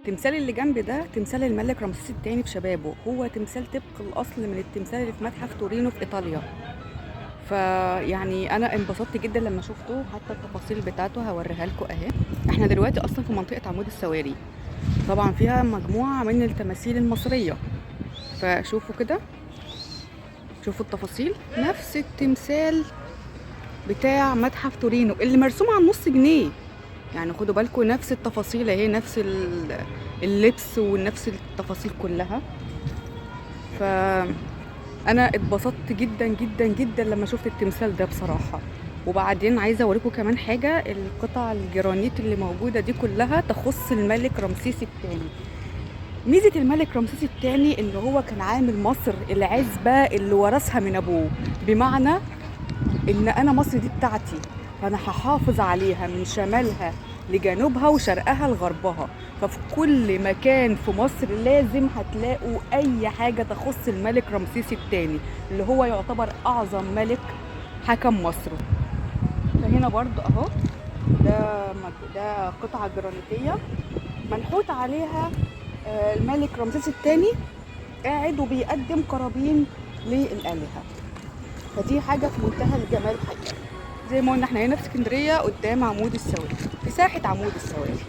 التمثال اللي جنبي ده تمثال الملك رمسيس الثاني في شبابه، هو تمثال طبق الاصل من التمثال اللي في متحف تورينو في ايطاليا. فيعني انا انبسطت جدا لما شفته، حتى التفاصيل بتاعته هوريها لكم اهي. احنا دلوقتي اصلا في منطقه عمود السواري، طبعا فيها مجموعه من التماثيل المصريه. فشوفوا كده، شوفوا التفاصيل، نفس التمثال بتاع متحف تورينو اللي مرسوم على النص جنيه. يعني خدوا بالكم، نفس التفاصيل اهي، نفس اللبس ونفس التفاصيل كلها. فانا اتبسطت جدا جدا جدا لما شفت التمثال ده بصراحة. وبعدين عايزه اوريكم كمان حاجه، القطع الجرانيت اللي موجوده دي كلها تخص الملك رمسيس الثاني. ميزه الملك رمسيس الثاني ان هو كان عامل مصر العزبه اللي ورثها من ابوه، بمعنى ان انا مصر دي بتاعتي، فانا هحافظ عليها من شمالها لجنوبها وشرقها لغربها. ففي كل مكان في مصر لازم هتلاقوا اي حاجه تخص الملك رمسيس الثاني، اللي هو يعتبر اعظم ملك حكم مصر. فهنا برضو اهو، ده قطعه جرانيتيه منحوت عليها الملك رمسيس الثاني قاعد وبيقدم قرابين للآلهة. فدي حاجة في منتهى الجمال حقيقة. زي ما قلنا احنا هنا في اسكندرية قدام عمود السواري، في ساحة عمود السواري.